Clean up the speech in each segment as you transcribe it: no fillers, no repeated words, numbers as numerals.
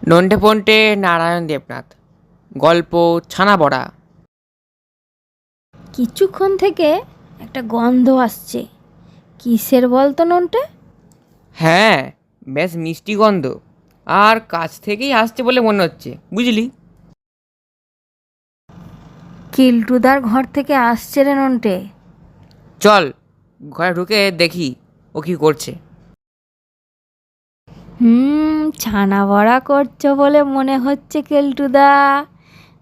নন্টে ফন্টে নারায়ণ দেবনাথ। গল্প ছানা বড়া। কিছুক্ষণ থেকে একটা গন্ধ আসছে। কিসের বলতো নন্টে? হ্যাঁ, বেশ মিষ্টি গন্ধ, আর কাছ থেকেই আসছে বলে মনে হচ্ছে, বুঝলি? কিল্টুদার ঘর থেকে আসছে রে নন্টে। চল ঘরে ঢুকে দেখি ও কি করছে। ছানা বড়া করছো বলে মনে হচ্ছে কেলটুদা।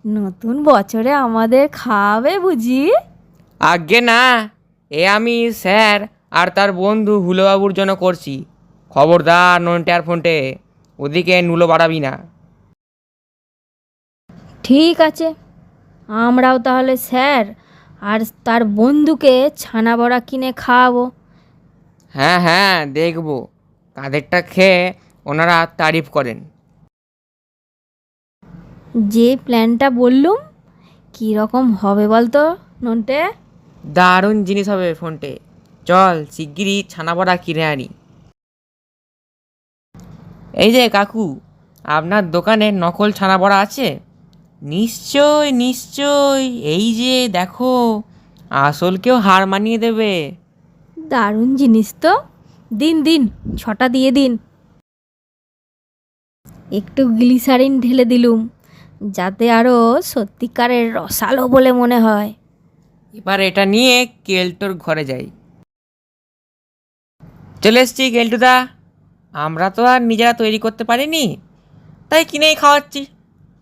নতুন বছরে আমাদের খাওয়াবে বুঝি? আজ্ঞে না, এ আমি স্যার আর তার বন্ধু হুলোবাবুর জন্য করছি। খবরদার নন্টে আর ফন্টে, ওদিকে নুলো বাড়াবি না। ঠিক আছে, আমরাও তাহলে স্যার আর তার বন্ধুকে ছানা বড়া কিনে খাওয়াবো। হ্যাঁ হ্যাঁ, দেখবো কাদেরটা খেয়ে ওনারা তারিফ করেন। যে প্ল্যানটা বললুম কী রকম হবে বলতো নন্টে? দারুণ জিনিস হবে ফোনটে। চল শিগগিরই ছানা বড়া কিনে আনি। এই যে কাকু, আপনার দোকানে নকল ছানা বড়া আছে? নিশ্চয় নিশ্চয়, এই যে দেখো, আসলকেও হার মানিয়ে দেবে। দারুণ জিনিস তো। দিন দিন, 6টা দিয়ে দিন। একটু গ্লিসারিন ঢেলে দিলুম যাতে আরও সত্যিকারের রসালো বলে মনে হয়। এবার এটা নিয়ে কেলটোর ঘরে যাই। চলে এসছি কেলটুদা। আমরা তো আর নিজেরা তৈরি করতে পারিনি, তাই কিনেই খাওয়াচ্ছি।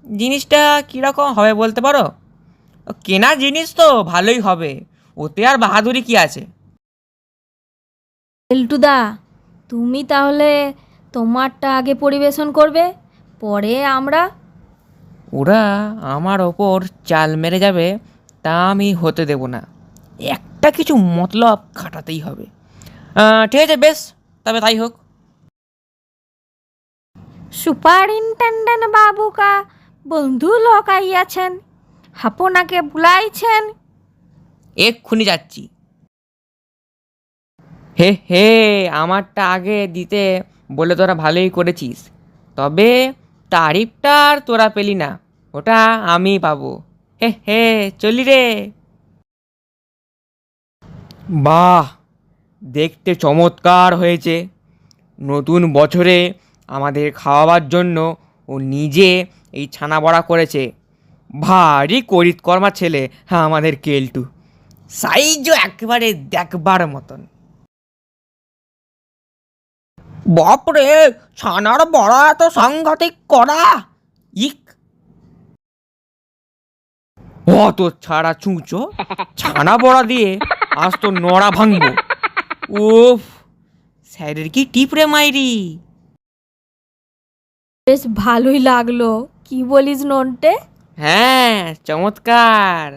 জিনিসটা কীরকম হবে বলতে পারো? কেনা জিনিস তো ভালোই হবে, ওতে আর বাহাদুরি কি আছে? এলটুদা, তুমি তাহলে তোমারটা আগে পরিবেশন করবে, পরে আমরা। ওরা আমার ওপর চাল মেরে যাবে, তা আমি হতে দেব না। একটা কিছু মতলব খাটাতেই হবে। ঠিক আছে, বেশ, তবে তাই হোক। সুপারিনটেন্ডেন্ট বাবুকা বন্ধু লোক আইয়াছেন, আপনাকে বুলাইছেন। এক্ষুনি যাচ্ছি। হে হে, আমারটা আগে দিতে বলে তোরা ভালোই করেছিস, তবে তারিফটা আর তোরা পেলি না, ওটা আমি পাবো। হে হে, চলি রে। বাহ, দেখতে চমৎকার হয়েছে। নতুন বছরে আমাদের খাওয়াবার জন্য ও নিজে এই ছানা বড়া করেছে। ভারী করিতকর্মা ছেলে, হ্যাঁ আমাদের কেলটু। সাইজও একেবারে দেখবার মতন। বাপরে, ছানার বড়া এত সাংঘাতিক করা! ইক, অত ছাড়া চুঁচো, ছানা বড়া দিয়ে আজ তো নড়া ভাঙবো। উফ, স্যারের কি টিপ রে মাইরি! বেশ ভালোই লাগলো, কি বলিস নন্টে? হ্যাঁ, চমৎকার।